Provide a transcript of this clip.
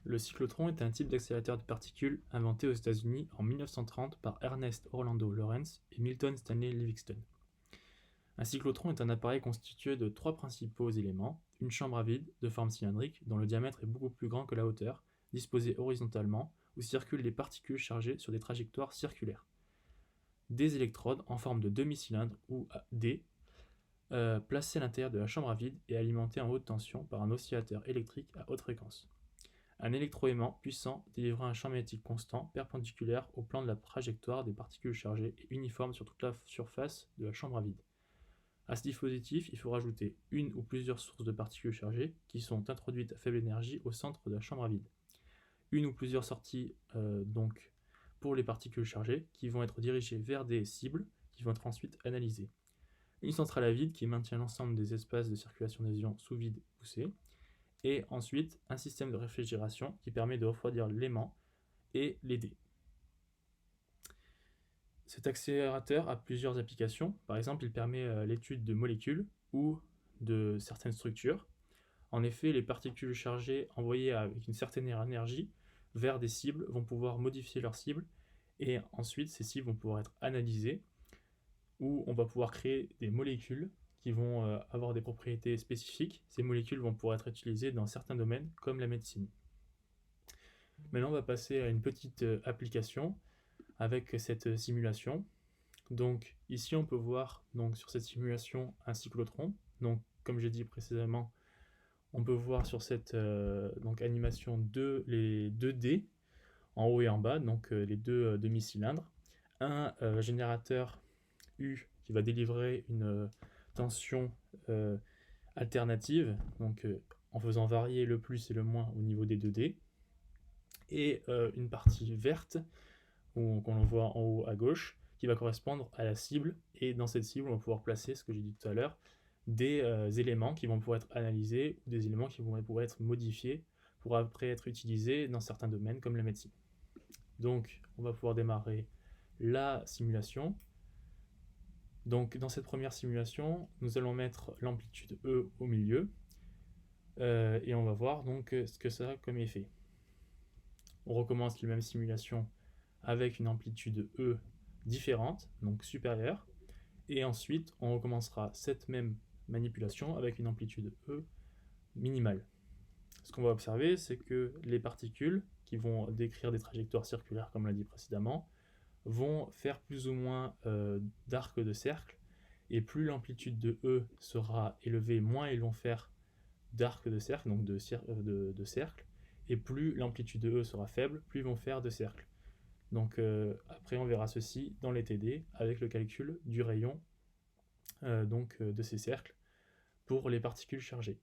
Le cyclotron est un type d'accélérateur de particules inventé aux États-Unis en 1930 par Ernest Orlando Lawrence et Milton Stanley Livingston. Un cyclotron est un appareil constitué de trois principaux éléments: une chambre à vide de forme cylindrique dont le diamètre est beaucoup plus grand que la hauteur, disposée horizontalement, où circulent des particules chargées sur des trajectoires circulaires. Des électrodes en forme de demi-cylindre ou dés, placés à l'intérieur de la chambre à vide et alimentés en haute tension par un oscillateur électrique à haute fréquence. Un électroaimant puissant délivrant un champ magnétique constant perpendiculaire au plan de la trajectoire des particules chargées et uniforme sur toute la surface de la chambre à vide. À ce dispositif, il faut rajouter une ou plusieurs sources de particules chargées qui sont introduites à faible énergie au centre de la chambre à vide. Une ou plusieurs sorties donc pour les particules chargées qui vont être dirigées vers des cibles qui vont être ensuite analysées. Une centrale à vide qui maintient l'ensemble des espaces de circulation des ions sous vide poussé. Et ensuite un système de réfrigération qui permet de refroidir l'aimant et les dés. Cet accélérateur a plusieurs applications. Par exemple, il permet l'étude de molécules ou de certaines structures. En effet, les particules chargées envoyées avec une certaine énergie vers des cibles vont pouvoir modifier leurs cibles et ensuite ces cibles vont pouvoir être analysées, où on va pouvoir créer des molécules qui vont avoir des propriétés spécifiques. Ces molécules vont pouvoir être utilisées dans certains domaines comme la médecine. Maintenant, on va passer à une petite application avec cette simulation. Donc ici, on peut voir donc, sur cette simulation un cyclotron. Donc, comme j'ai dit précédemment, on peut voir sur cette animation les deux dés en haut et en bas, donc les deux demi-cylindres. Un générateur U qui va délivrer une tension alternative, donc en faisant varier le plus et le moins au niveau des 2D, et une partie verte, qu'on voit en haut à gauche, qui va correspondre à la cible, et dans cette cible, on va pouvoir placer, ce que j'ai dit tout à l'heure, des éléments qui vont pouvoir être analysés, ou des éléments qui vont pouvoir être modifiés, pour après être utilisés dans certains domaines, comme la médecine. Donc, on va pouvoir démarrer la simulation. Donc dans cette première simulation, nous allons mettre l'amplitude E au milieu et on va voir donc ce que ça a comme effet. On recommence la même simulation avec une amplitude E différente, donc supérieure, et ensuite on recommencera cette même manipulation avec une amplitude E minimale. Ce qu'on va observer, c'est que les particules qui vont décrire des trajectoires circulaires, comme l'a dit précédemment, vont faire plus ou moins d'arcs de cercle, et plus l'amplitude de E sera élevée, moins ils vont faire d'arcs de cercle, donc de cercle, et plus l'amplitude de E sera faible, plus ils vont faire de cercles. Donc après on verra ceci dans les TD avec le calcul du rayon de ces cercles pour les particules chargées.